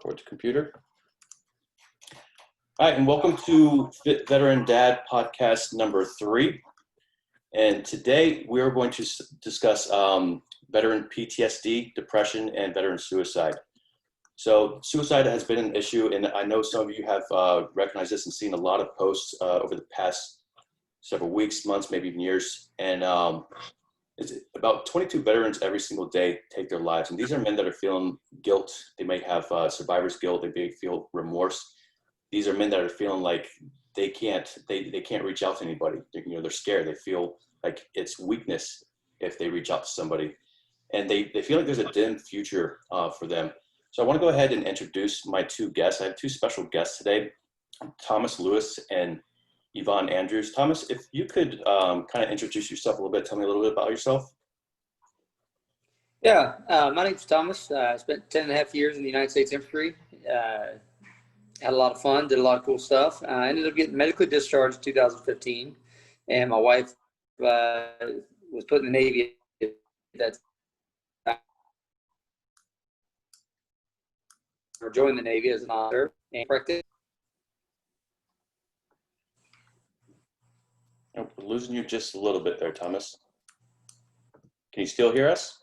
towards the computer. All right, and welcome to Fit Veteran Dad podcast number 3. And today we are going to discuss veteran PTSD, depression, and veteran suicide. So suicide has been an issue, and I know some of you have recognized this and seen a lot of posts over the past several weeks, months, maybe even years. And it's about 22 veterans every single day take their lives. And these are men that are feeling guilt. They may have survivor's guilt. They may feel remorse. These are men that are feeling like they can't reach out to anybody. They're scared. They feel like it's weakness if they reach out to somebody. And they feel like there's a dim future for them. So I want to go ahead and introduce my 2 guests. I have 2 special guests today, Thomas Lewis and Yvonne Andrews. Thomas, if you could kind of introduce yourself a little bit, tell me a little bit about yourself. Yeah, my name's Thomas. I spent 10 and a half years in the United States Infantry. Had a lot of fun, did a lot of cool stuff. I ended up getting medically discharged in 2015, and my wife was put in the Navy at that time, or joined the Navy as an officer and practiced. We're losing you just a little bit there, Thomas. Can you still hear us?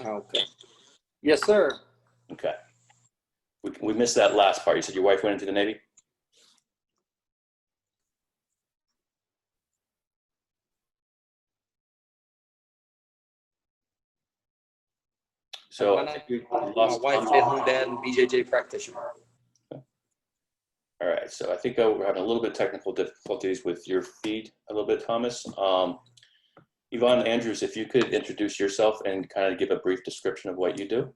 Okay. Yes, sir. Okay. We missed that last part. You said your wife went into the Navy? So my wife, stay-at-home dad, and BJJ practitioner. All right, so I think we're having a little bit of technical difficulties with your feed a little bit, Thomas. Yvonne Andrews, if you could introduce yourself and kind of give a brief description of what you do.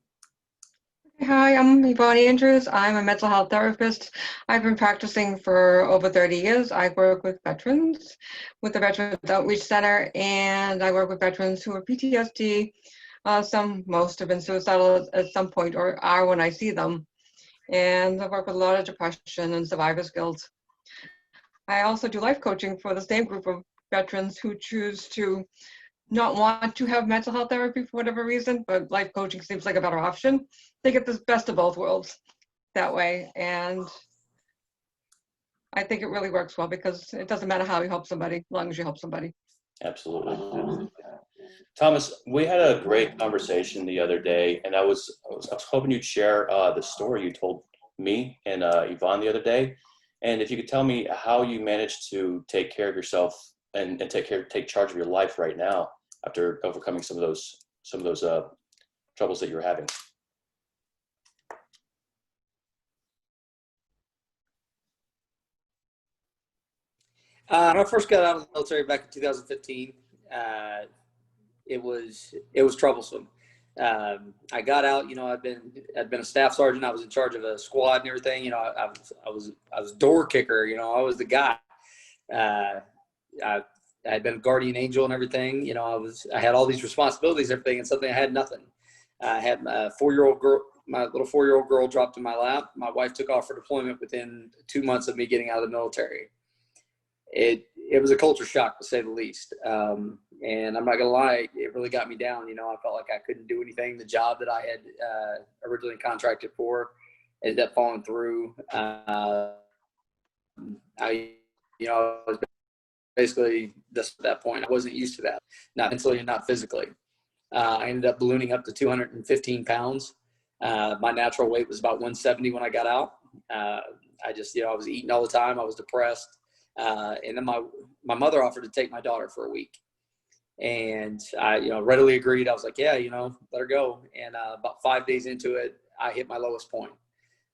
Hi, I'm Yvonne Andrews. I'm a mental health therapist. I've been practicing for over 30 years. I work with veterans with the Veterans Outreach Center, and I work with veterans who are PTSD. Most have been suicidal at some point or are when I see them. And I work with a lot of depression and survivor's guilt. I also do life coaching for the same group of veterans who choose to not want to have mental health therapy for whatever reason, but life coaching seems like a better option. They get the best of both worlds that way. And I think it really works well because it doesn't matter how you help somebody, as long as you help somebody. Absolutely. Thomas, we had a great conversation the other day, and I was hoping you'd share the story you told me and Yvonne the other day. And if you could tell me how you managed to take care of yourself and take charge of your life right now after overcoming some of those troubles that you're having. When I first got out of the military back in 2015, it was troublesome. I got out, I'd been a staff sergeant. I was in charge of a squad and everything. I was door kicker. I was the guy. I had been a guardian angel and everything. I had all these responsibilities, and everything, and suddenly I had nothing. I had my little 4-year-old girl dropped in my lap. My wife took off for deployment within 2 months of me getting out of the military. It was a culture shock, to say the least. And I'm not gonna lie, it really got me down. I felt like I couldn't do anything. The job that I had originally contracted for ended up falling through. I was basically just at that point. I wasn't used to that, not mentally and not physically. I ended up ballooning up to 215 pounds. My natural weight was about 170 when I got out. I was eating all the time. I was depressed. And then my mother offered to take my daughter for a week. And I, readily agreed. I was like, yeah, let her go. And about 5 days into it, I hit my lowest point.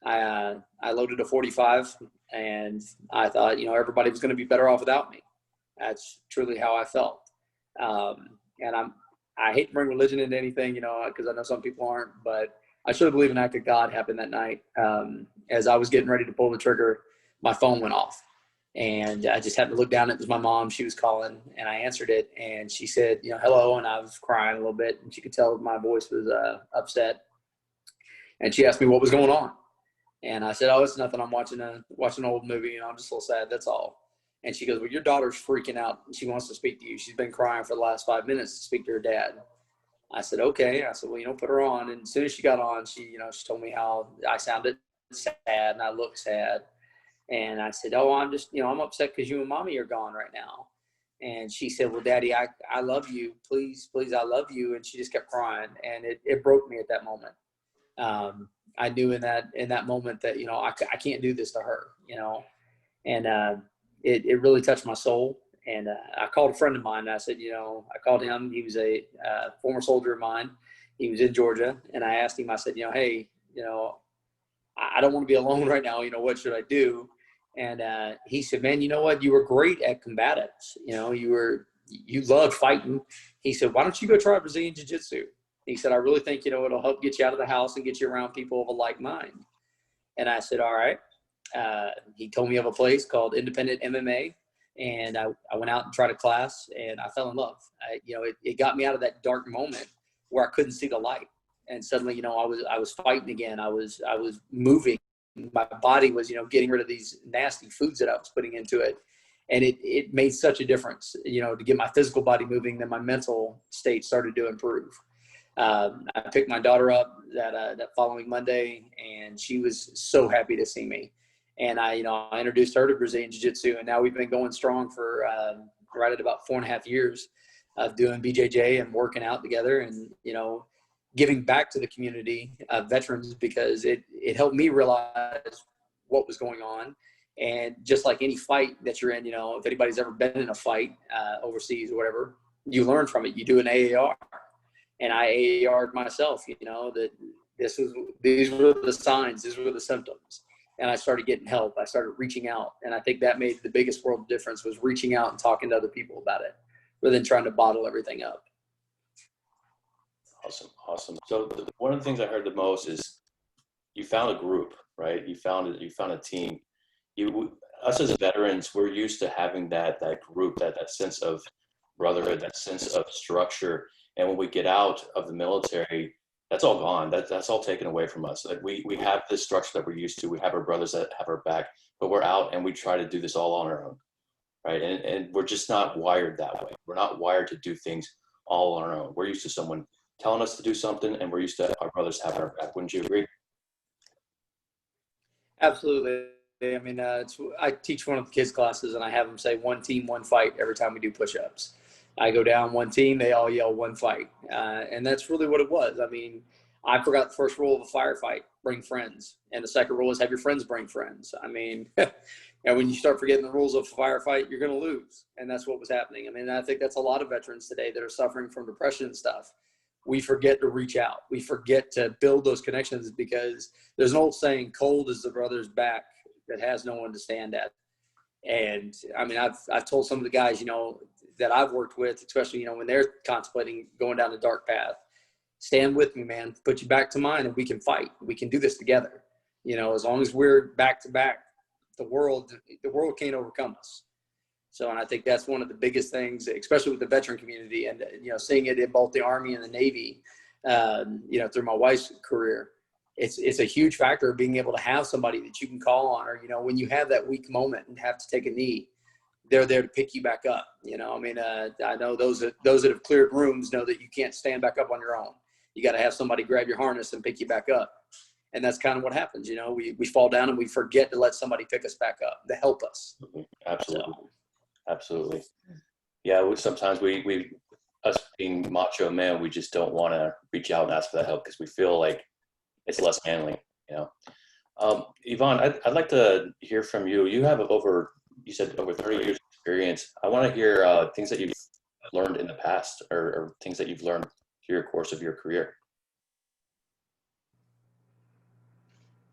I loaded a 45, and I thought, everybody was going to be better off without me. That's truly how I felt. And I hate to bring religion into anything, because I know some people aren't, but I should believe an act of God happened that night. As I was getting ready to pull the trigger, my phone went off. And I just happened to look down. It was my mom. She was calling, and I answered it. And she said, hello. And I was crying a little bit, and she could tell my voice was upset. And she asked me what was going on. And I said, oh, it's nothing. I'm watching an old movie, and I'm just a little sad. That's all. And she goes, well, your daughter's freaking out, and she wants to speak to you. She's been crying for the last 5 minutes to speak to her dad. I said, okay. I said, well, put her on. And as soon as she got on, she told me how I sounded sad and I looked sad. And I said, oh, I'm just, I'm upset because you and mommy are gone right now. And she said, well, Daddy, I love you. Please, please, I love you. And she just kept crying. And it broke me at that moment. I knew in that moment that, I can't do this to her, and it really touched my soul. And I called a friend of mine. And I said, I called him. He was a former soldier of mine. He was in Georgia. And I asked him, I said, hey, I don't want to be alone right now. What should I do? And he said, man, you know what? You were great at combatives. You loved fighting. He said, why don't you go try Brazilian Jiu-Jitsu? He said, I really think, it'll help get you out of the house and get you around people of a like mind. And I said, all right. He told me of a place called Independent MMA. And I went out and tried a class and I fell in love. It got me out of that dark moment where I couldn't see the light. And suddenly, I was fighting again. I was moving. My body was, getting rid of these nasty foods that I was putting into it. And it made such a difference, to get my physical body moving. Then my mental state started to improve. I picked my daughter up that following Monday, and she was so happy to see me. And I introduced her to Brazilian Jiu-Jitsu, and now we've been going strong for right at about 4.5 years of doing BJJ and working out together, and giving back to the community of veterans, because it helped me realize what was going on. And just like any fight that you're in, if anybody's ever been in a fight overseas or whatever, you learn from it. You do an AAR. And I AAR'd myself, that these were the signs, these were the symptoms. And I started getting help. I started reaching out. And I think that made the biggest world difference, was reaching out and talking to other people about it rather than trying to bottle everything up. Awesome. So one of the things I heard the most is you found a group, right? You found a team. Us as veterans, we're used to having that group, that sense of brotherhood, that sense of structure. And when we get out of the military, that's all gone. That's all taken away from us. Like we have this structure that we're used to. We have our brothers that have our back, but we're out and we try to do this all on our own, right? And we're just not wired that way. We're not wired to do things all on our own. We're used to someone telling us to do something, and we're used to our brothers having our back. Wouldn't you agree? Absolutely. I mean, I teach one of the kids' classes, and I have them say one team, one fight every time we do push-ups. I go down one team, they all yell one fight. And that's really what it was. I mean, I forgot the first rule of a firefight, bring friends. And the second rule is have your friends bring friends. I mean, and when you start forgetting the rules of a firefight, you're going to lose. And that's what was happening. I mean, I think that's a lot of veterans today that are suffering from depression and stuff. We forget to reach out. We forget to build those connections, because there's an old saying, cold is the brother's back that has no one to stand at. And I mean, I've told some of the guys, that I've worked with, especially, when they're contemplating going down the dark path, stand with me, man, put you back to mine, and we can fight. We can do this together. As long as we're back to back, the world can't overcome us. So, and I think that's one of the biggest things, especially with the veteran community, and, seeing it in both the Army and the Navy, through my wife's career. It's a huge factor of being able to have somebody that you can call on, or, when you have that weak moment and have to take a knee, they're there to pick you back up. I know those that have cleared rooms know that you can't stand back up on your own. You got to have somebody grab your harness and pick you back up. And that's kind of what happens. We fall down and we forget to let somebody pick us back up to help us. Absolutely. So. Absolutely. Yeah. Sometimes we, us being macho men, we just don't want to reach out and ask for that help because we feel like it's less manly, Yvonne, I'd like to hear from you. You have you said over 30 years of experience. I want to hear things that you've learned in the past, or things that you've learned through your course of your career.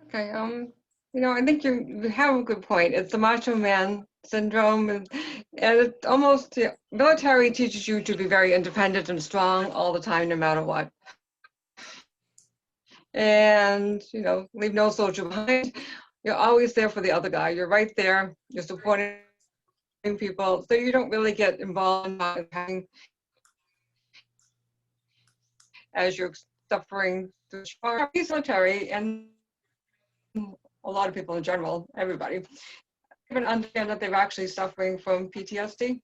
Okay. I think you have a good point. It's the macho man syndrome, and it's almost, the military teaches you to be very independent and strong all the time, no matter what. And, leave no soldier behind. You're always there for the other guy. You're right there. You're supporting people. So you don't really get involved in having, as you're suffering through the military, and a lot of people in general, everybody, even understand that they're actually suffering from PTSD,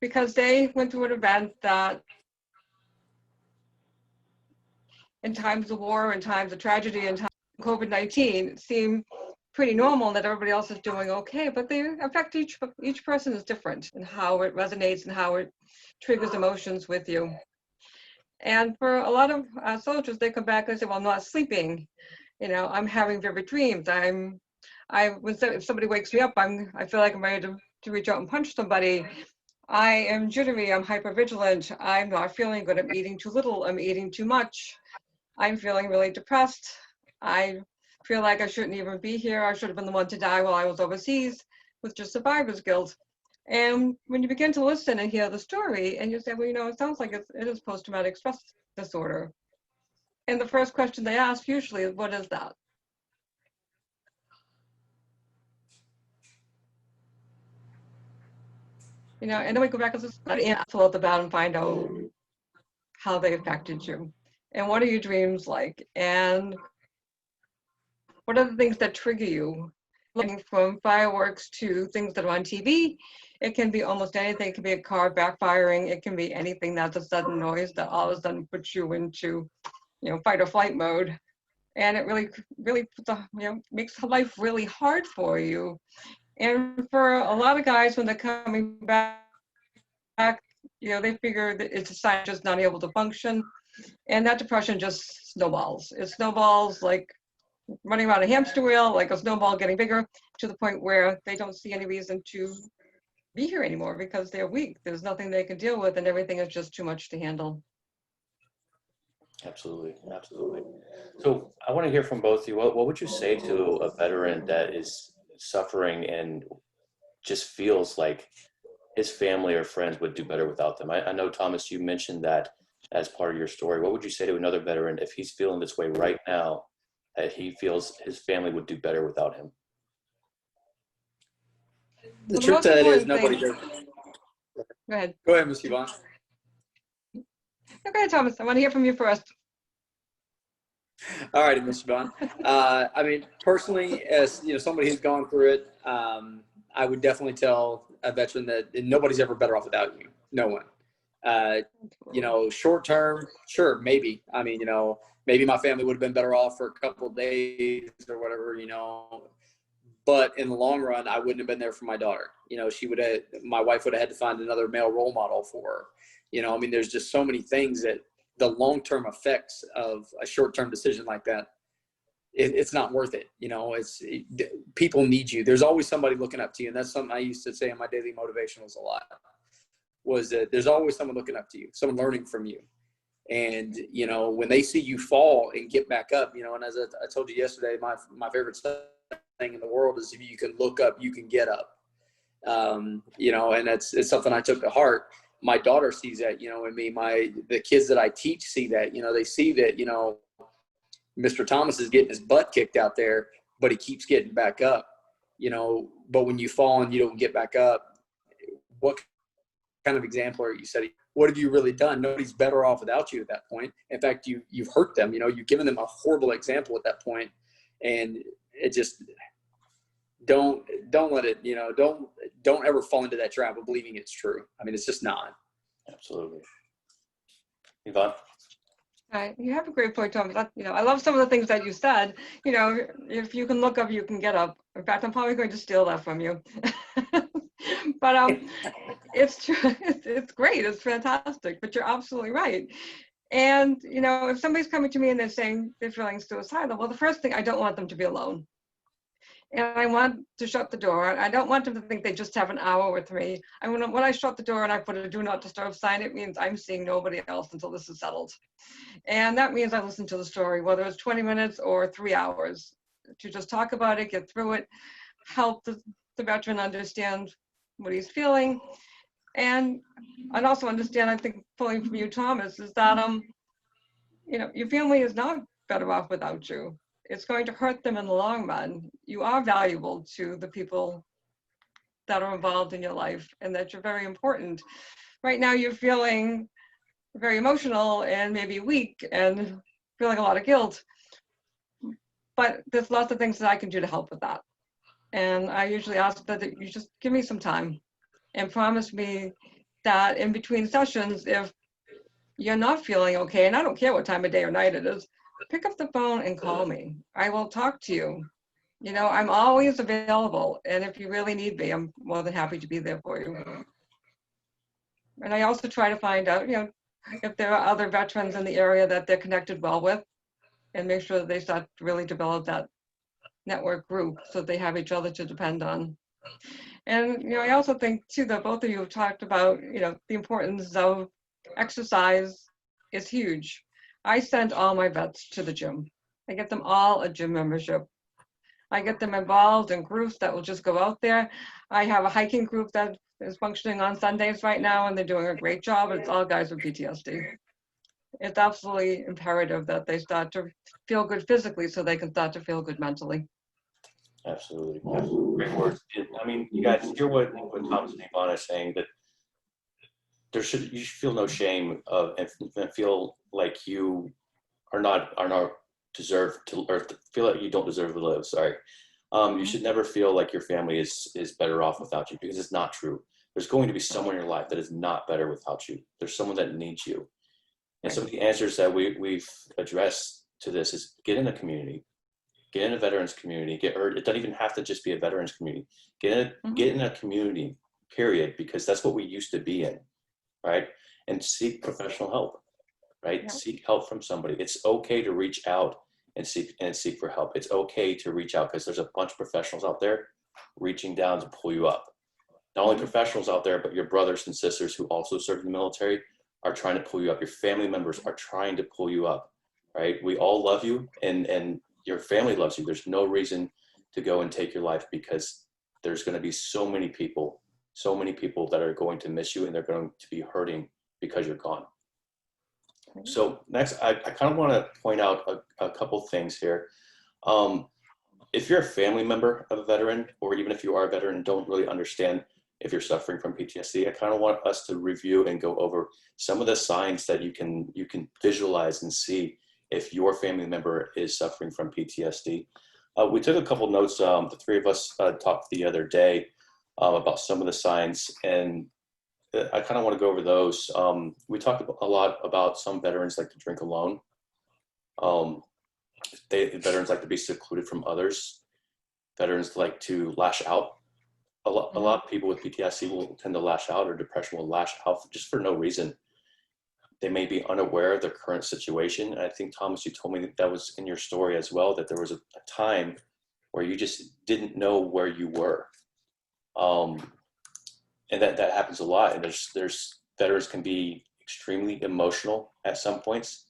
because they went through an event that in times of war, in times of tragedy, in times of COVID-19 seem pretty normal and that everybody else is doing okay, but they affect each person is different and how it resonates and how it triggers emotions with you. And for a lot of soldiers, they come back and say, well, I'm not sleeping. You know, I'm having vivid dreams. If somebody wakes me up, I feel like I'm ready to reach out and punch somebody. I am jittery, I'm hypervigilant, I'm not feeling good, I'm eating too little, I'm eating too much, I'm feeling really depressed, I feel like I shouldn't even be here, I should have been the one to die while I was overseas, with just survivor's guilt. And when you begin to listen and hear the story, and you say, well, you know, it sounds like it is post-traumatic stress disorder. And the first question they ask usually is, what is that? You know, and then we go back and fill out the bat and find out how they affected you. And what are your dreams like? And what are the things that trigger you? From fireworks to things that are on TV, it can be almost anything. It can be a car backfiring. It can be anything that's a sudden noise that all of a sudden puts you into, you know, fight or flight mode. And it really makes life really hard for you. And for a lot of guys, when they're coming back, you know, they figure that it's a sign of just not able to function. And that depression just snowballs. It snowballs like running around a hamster wheel, like a snowball getting bigger, to the point where they don't see any reason to be here anymore because they're weak. There's nothing they can deal with and everything is just too much to handle. Absolutely, absolutely. So I want to hear from both of you. What would you say to a veteran that is suffering and just feels like his family or friends would do better without them? I know, Thomas, you mentioned that as part of your story. What would you say to another veteran if he's feeling this way right now, that he feels his family would do better without him? The truth of that is nobody does. Go ahead. Go ahead, Ms. Yvonne. Okay, Thomas, I want to hear from you first. All right, Ms. Yvonne. I mean, personally, as you know, somebody who's gone through it, I would definitely tell a veteran that nobody's ever better off without you. No one. You know, short term, sure, maybe. I mean, you know, maybe my family would have been better off for a couple of days or whatever, you know. But in the long run, I wouldn't have been there for my daughter. You know, my wife would have had to find another male role model for her. You know, I mean, there's just so many things that the long-term effects of a short-term decision like that, it's not worth it. You know, people need you. There's always somebody looking up to you. And that's something I used to say in my daily motivationals a lot, was that there's always someone looking up to you, someone learning from you. And, you know, when they see you fall and get back up, you know, and as I told you yesterday, my favorite thing in the world is if you can look up, you can get up. You know, and it's something I took to heart. My daughter sees that, you know, in me. The kids that I teach see that, you know, they see that, you know, Mr. Thomas is getting his butt kicked out there, but he keeps getting back up, you know. But when you fall and you don't get back up, what kind of example are you setting? What have you really done? Nobody's better off without you at that point. In fact, you've hurt them, you know, you've given them a horrible example at that point. And it just, don't let it, you know, don't ever fall into that trap of believing it's true. I mean, it's just not. Absolutely. Yvonne? You have a great point, Thomas. You know, I love some of the things that you said. You know, if you can look up, you can get up. In fact, I'm probably going to steal that from you. But it's true. It's great. It's fantastic. But you're absolutely right. And, you know, if somebody's coming to me and they're saying they're feeling suicidal, well, the first thing, I don't want them to be alone. And I want to shut the door. I don't want them to think they just have an hour with me. When I shut the door and I put a do not disturb sign, it means I'm seeing nobody else until this is settled. And that means I listen to the story, whether it's 20 minutes or 3 hours, to just talk about it, get through it, help the veteran understand what he's feeling. And also understand, I think, pulling from you, Thomas, is that, you know, your family is not better off without you. It's going to hurt them in the long run. You are valuable to the people that are involved in your life and that you're very important. Right now you're feeling very emotional and maybe weak and feeling a lot of guilt, but there's lots of things that I can do to help with that. And I usually ask that you just give me some time and promise me that in between sessions, if you're not feeling okay, and I don't care what time of day or night it is, pick up the phone and call me. I will talk to you. You know, I'm always available, and if you really need me, I'm more than happy to be there for you. And I also try to find out, you know, if there are other veterans in the area that they're connected well with, and make sure that they start to really develop that network group so they have each other to depend on. And, you know, I also think too that both of you have talked about, you know, the importance of exercise is huge. I send all my vets to the gym. I get them all a gym membership. I get them involved in groups that will just go out there. I have a hiking group that is functioning on Sundays right now, and they're doing a great job. It's all guys with PTSD. It's absolutely imperative that they start to feel good physically so they can start to feel good mentally. Absolutely. Great words. I mean, you guys hear what Thomas and Yvonne are saying, that you should feel no shame of and feel like you are not deserve to, or feel like you don't deserve to live. Sorry. You should never feel like your family is better off without you, because it's not true. There's going to be someone in your life that is not better without you. There's someone that needs you. And some of the answers that we've addressed to this is get in a community, get in a veterans community, it doesn't even have to just be a veterans community. Get in a community, period, because that's what we used to be in, right? And seek professional help, right? Yeah. Seek help from somebody. It's okay to reach out and seek for help. It's okay to reach out, because there's a bunch of professionals out there reaching down to pull you up. Not only professionals out there, but your brothers and sisters who also serve in the military are trying to pull you up. Your family members are trying to pull you up, right? We all love you, and your family loves you. There's no reason to go and take your life, because there's going to be so many people that are going to miss you, and they're going to be hurting because you're gone. So next, I kind of want to point out a couple things here. If you're a family member of a veteran, or even if you are a veteran and don't really understand if you're suffering from PTSD, I kind of want us to review and go over some of the signs that you can visualize and see if your family member is suffering from PTSD. We took a couple notes. The three of us talked the other day about some of the signs, and I kind of want to go over those. We talked a lot about some veterans like to drink alone. Veterans like to be secluded from others. Veterans like to lash out. A lot of people with PTSD will tend to lash out, or depression will lash out just for no reason. They may be unaware of their current situation. And I think, Thomas, you told me that was in your story as well, that there was a time where you just didn't know where you were. And that happens a lot. And there's veterans can be extremely emotional at some points,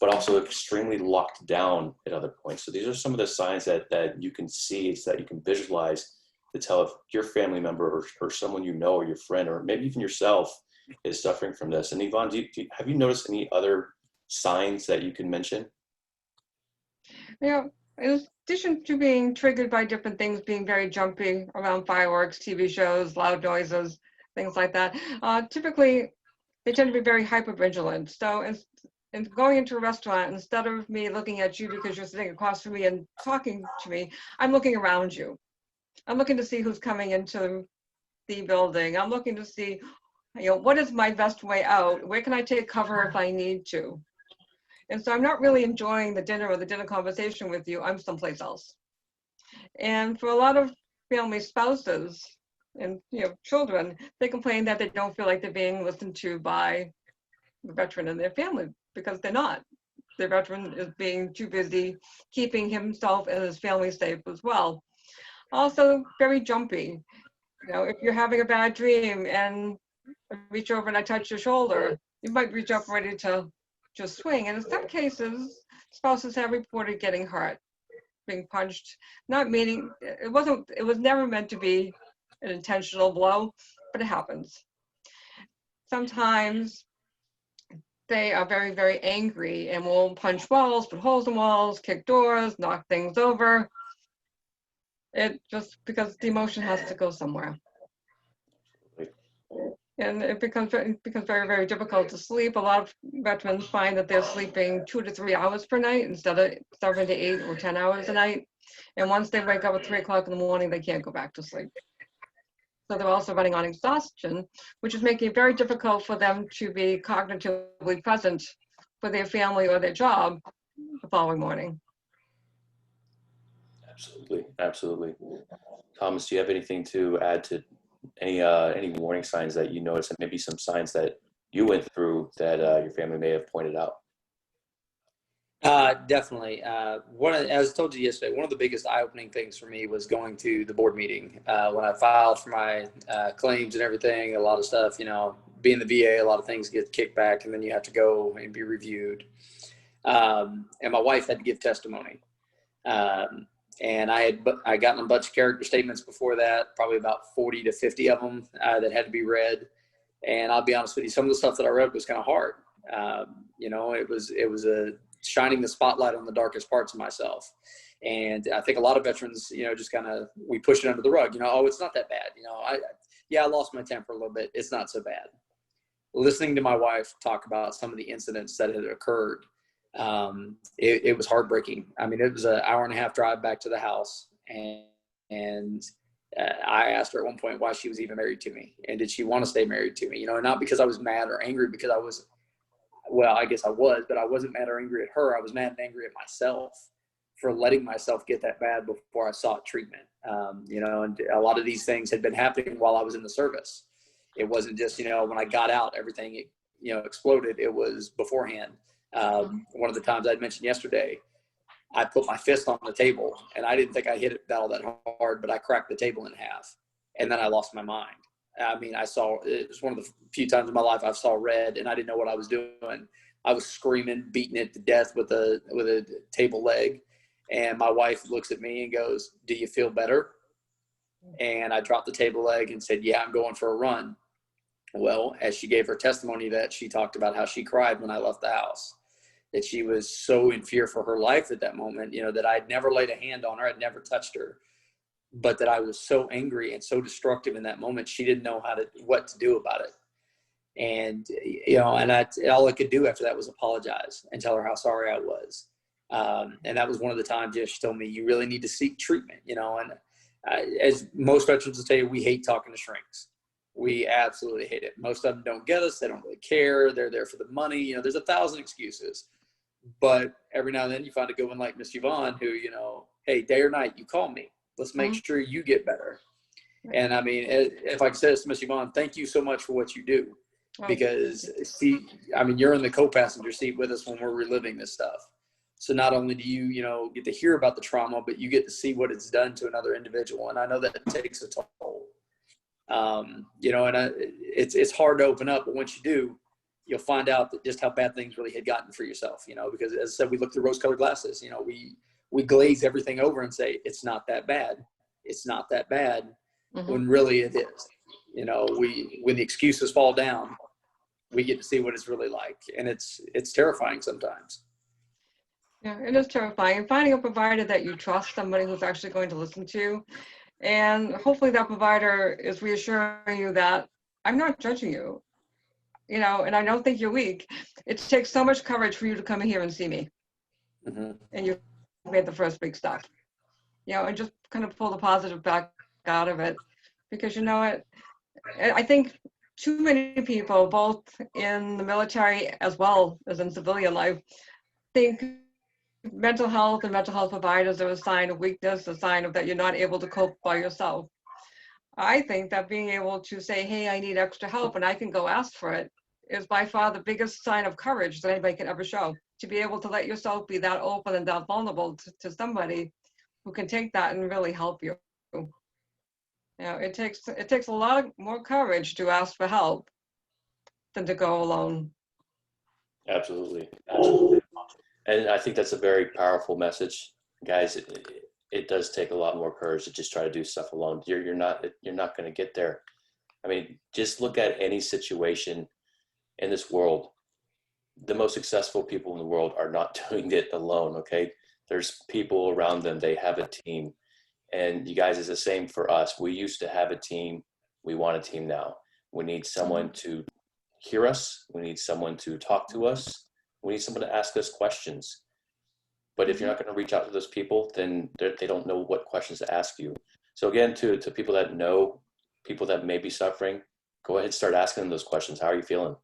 but also extremely locked down at other points. So these are some of the signs that you can see, so that you can visualize to tell if your family member or someone you know, or your friend, or maybe even yourself, is suffering from this. And Yvonne, have you noticed any other signs that you can mention? Yeah, in addition to being triggered by different things, being very jumpy around fireworks, TV shows, loud noises, things like that, typically they tend to be very hypervigilant. So in going into a restaurant, instead of me looking at you because you're sitting across from me and talking to me, I'm looking around you. I'm looking to see who's coming into the building. I'm looking to see, you know, what is my best way out? Where can I take cover if I need to? And so I'm not really enjoying the dinner or the dinner conversation with you. I'm someplace else. And for a lot of family spouses and, you know, children, they complain that they don't feel like they're being listened to by the veteran and their family, because they're not. The veteran is being too busy keeping himself and his family safe as well. Also very jumpy. You know, if you're having a bad dream and I reach over and I touch your shoulder, you might reach up ready to just swing. And in some cases, spouses have reported getting hurt, being punched, not meaning, it was never meant to be an intentional blow, but it happens. Sometimes they are very, very angry and will punch walls, put holes in walls, kick doors, knock things over. It just, because the emotion has to go somewhere. And it becomes very, very difficult to sleep. A lot of veterans find that they're sleeping 2 to 3 hours per night instead of 7 to 8 or 10 hours a night. And once they wake up at 3 o'clock in the morning, they can't go back to sleep. So they're also running on exhaustion, which is making it very difficult for them to be cognitively present for their family or their job the following morning. Absolutely, absolutely. Thomas, do you have anything to add to any warning signs that you noticed, and maybe some signs that you went through that your family may have pointed out? Definitely. As I told you yesterday, one of the biggest eye-opening things for me was going to the board meeting. When I filed for my claims and everything, a lot of stuff, being the VA, a lot of things get kicked back, and then you have to go and be reviewed. And my wife had to give testimony. And I gotten a bunch of character statements before that, probably about 40 to 50 of them that had to be read. And I'll be honest with you, some of the stuff that I read was kind of hard. It was a shining the spotlight on the darkest parts of myself. And I think a lot of veterans, just kind of, we push it under the rug, oh, it's not that bad. I lost my temper a little bit. It's not so bad. Listening to my wife talk about some of the incidents that had occurred, it was heartbreaking. I mean, it was an hour and a half drive back to the house. And I asked her at one point why she was even married to me. And did she want to stay married to me? Not because I was mad or angry, because I guess I was, but I wasn't mad or angry at her. I was mad and angry at myself for letting myself get that bad before I sought treatment. And a lot of these things had been happening while I was in the service. It wasn't just, when I got out, everything, exploded. It was beforehand. One of the times I'd mentioned yesterday, I put my fist on the table, and I didn't think I hit it all that hard, but I cracked the table in half, and then I lost my mind. I mean, it was one of the few times in my life I saw red, and I didn't know what I was doing. I was screaming, beating it to death with a table leg. And my wife looks at me and goes, "Do you feel better?" And I dropped the table leg and said, "Yeah, I'm going for a run." Well, as she gave her testimony, that she talked about how she cried when I left the house, that she was so in fear for her life at that moment, that I'd never laid a hand on her, I'd never touched her, but that I was so angry and so destructive in that moment, she didn't know what to do about it. And, all I could do after that was apologize and tell her how sorry I was. And that was one of the times, she told me, you really need to seek treatment, and as most veterans will tell you, we hate talking to shrinks. We absolutely hate it. Most of them don't get us. They don't really care. They're there for the money. There's 1,000 excuses, but every now and then you find a good one like Miss Yvonne who, hey, day or night, you call me. Let's make sure you get better. And I mean, if I could say this to Miss Yvonne, thank you so much for what you do, because you're in the co-passenger seat with us when we're reliving this stuff. So not only do you, get to hear about the trauma, but you get to see what it's done to another individual. And I know that takes a toll. It's hard to open up, but once you do, you'll find out that just how bad things really had gotten for yourself, because as I said, we look through rose-colored glasses, we glaze everything over and say, it's not that bad. It's not that bad. When really it is. When the excuses fall down, we get to see what it's really like. And it's terrifying sometimes. Yeah, it is terrifying. And finding a provider that you trust, somebody who's actually going to listen to you. And hopefully that provider is reassuring you that I'm not judging you, and I don't think you're weak. It takes so much courage for you to come in here and see me. And you've made the first big step, and just kind of pull the positive back out of it. Because I think too many people, both in the military as well as in civilian life, think mental health and mental health providers are a sign of weakness, a sign of that you're not able to cope by yourself. I think that being able to say, hey, I need extra help and I can go ask for it is by far the biggest sign of courage that anybody can ever show. To be able to let yourself be that open and that vulnerable to somebody who can take that and really help you. It takes a lot more courage to ask for help than to go alone. Absolutely. Absolutely. And I think that's a very powerful message, guys. It does take a lot more courage to just try to do stuff alone. You're not going to get there. I mean, just look at any situation in this world. The most successful people in the world are not doing it alone. Okay, there's people around them. They have a team, and you guys, is the same for us. We used to have a team. We want a team now. We need someone to hear us. We need someone to talk to us. We need someone to ask us questions. But if you're not going to reach out to those people, then they don't know what questions to ask you. So again, to people that know people that may be suffering, go ahead and start asking them those questions. How are you feeling?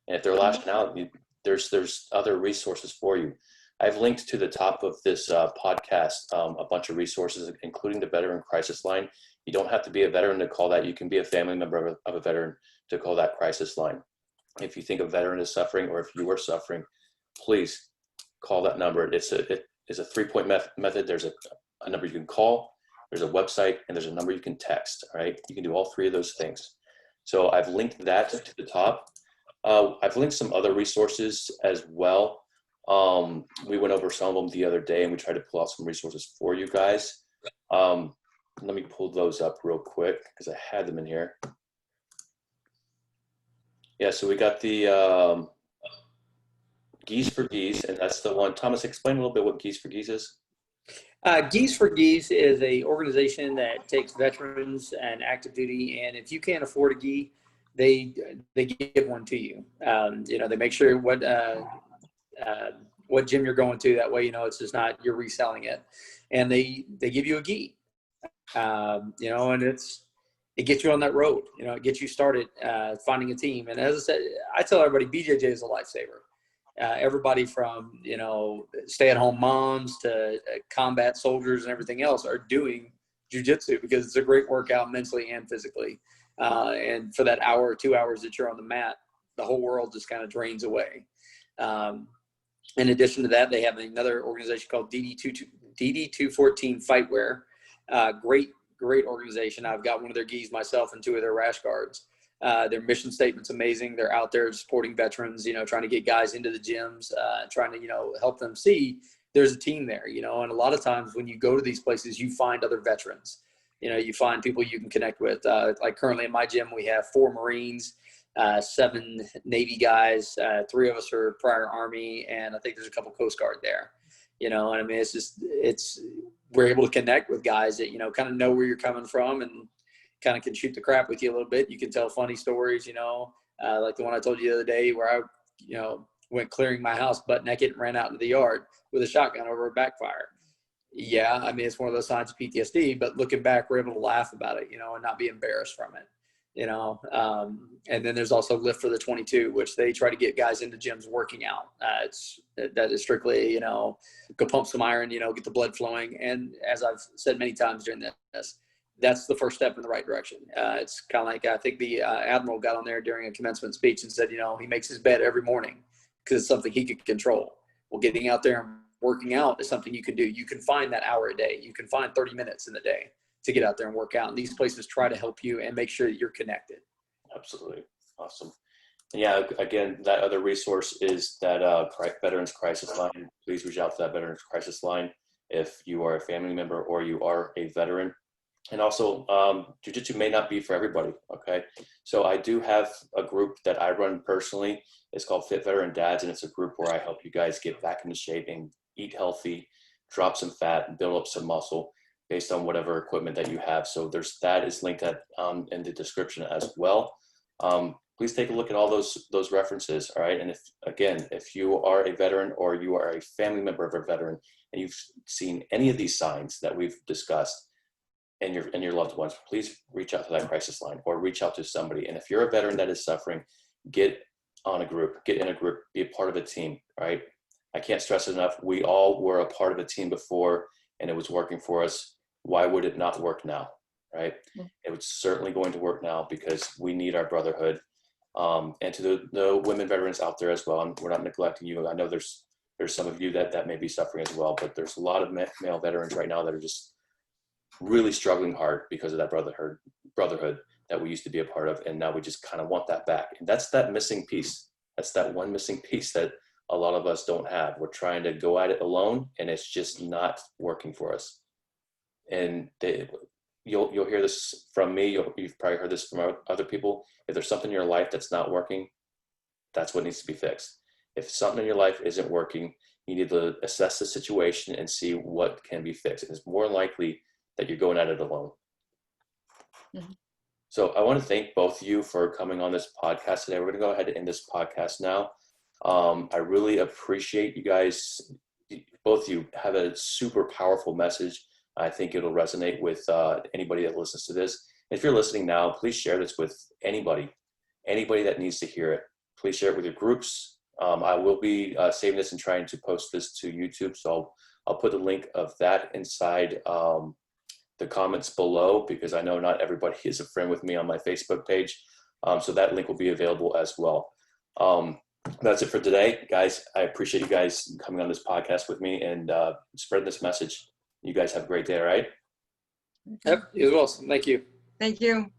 And if they're lashing out, there's other resources for you. I've linked to the top of this podcast a bunch of resources, including the Veteran Crisis Line. You don't have to be a veteran to call that. You can be a family member of a veteran to call that crisis line. If you think a veteran is suffering, or if you are suffering, please call that number. It's a three-point method. There's a number you can call, there's a website, and there's a number you can text. All right, you can do all three of those things. So I've linked that to the top. I've linked some other resources as well. We went over some of them the other day, and we tried to pull out some resources for you guys. Let me pull those up real quick because I had them in here. Yeah, so we got the Geese for Geese, and that's the one. Thomas, explain a little bit what Geese for Geese is. Geese for Geese is a organization that takes veterans and active duty, and if you can't afford a gi, they give one to you. They make sure what gym you're going to. That way, it's just not you're reselling it, and they give you a gi. And it gets you on that road. It gets you started finding a team. And as I said, I tell everybody, BJJ is a lifesaver. Everybody from stay-at-home moms to combat soldiers and everything else are doing jiu-jitsu because it's a great workout mentally and physically. And for that hour or 2 hours that you're on the mat, the whole world just kind of drains away. In addition to that, they have another organization called DD214 Fightwear. Great organization. I've got one of their gis myself and two of their rash guards. Their mission statement's amazing. They're out there supporting veterans, trying to get guys into the gyms, trying to, help them see there's a team there, and a lot of times when you go to these places, you find other veterans, you find people you can connect with. Like currently in my gym, we have 4 Marines, 7 Navy guys, 3 of us are prior Army, and I think there's a couple Coast Guard there, and I mean, we're able to connect with guys that, kind of know where you're coming from and kind of can shoot the crap with you a little bit. You can tell funny stories, like the one I told you the other day where I, went clearing my house butt naked and ran out into the yard with a shotgun over a backfire. Yeah, I mean, it's one of those signs of PTSD, but looking back, we're able to laugh about it, and not be embarrassed from it, and then there's also Lift for the 22, which they try to get guys into gyms working out. That is strictly, go pump some iron, get the blood flowing. And as I've said many times during this, that's the first step in the right direction. It's kind of like, I think the Admiral got on there during a commencement speech and said, he makes his bed every morning because it's something he could control. Well, getting out there and working out is something you can do. You can find that hour a day. You can find 30 minutes in the day to get out there and work out. And these places try to help you and make sure that you're connected. Absolutely. Awesome. And yeah, again, that other resource is that Veterans Crisis Line. Please reach out to that Veterans Crisis Line if you are a family member or you are a veteran. And also, jiu-jitsu may not be for everybody, okay? So I do have a group that I run personally. It's called Fit Veteran Dads, and it's a group where I help you guys get back into shape and eat healthy, drop some fat, and build up some muscle based on whatever equipment that you have. So that is linked in the description as well. Please take a look at all those references, all right? And if you are a veteran or you are a family member of a veteran and you've seen any of these signs that we've discussed and your loved ones, please reach out to that crisis line or reach out to somebody. And if you're a veteran that is suffering, get in a group, be a part of a team, right? I can't stress it enough. We all were a part of a team before and it was working for us. Why would it not work now, right? It was certainly going to work now because we need our brotherhood. And to the women veterans out there as well, and we're not neglecting you. I know there's some of you that may be suffering as well, but there's a lot of male veterans right now that are just really struggling hard because of that brotherhood that we used to be a part of, and now we just kind of want that back. And that's that missing piece. That's that one missing piece that a lot of us don't have. We're trying to go at it alone, and it's just not working for us. And you'll hear this from me. You've probably heard this from other people. If there's something in your life that's not working, that's what needs to be fixed. If something in your life isn't working, you need to assess the situation and see what can be fixed. And it's more likely that you're going at it alone. Mm-hmm. So I want to thank both of you for coming on this podcast today. We're going to go ahead and end this podcast now. I really appreciate you guys. Both of you have a super powerful message. I think it'll resonate with anybody that listens to this. If you're listening now, please share this with anybody that needs to hear it. Please share it with your groups. I will be saving this and trying to post this to YouTube. So I'll put the link of that inside the comments below, because I know not everybody is a friend with me on my Facebook page. So that link will be available as well. That's it for today, guys. I appreciate you guys coming on this podcast with me and spreading this message. You guys have a great day, all right? Yep, you as well. Thank you. Thank you.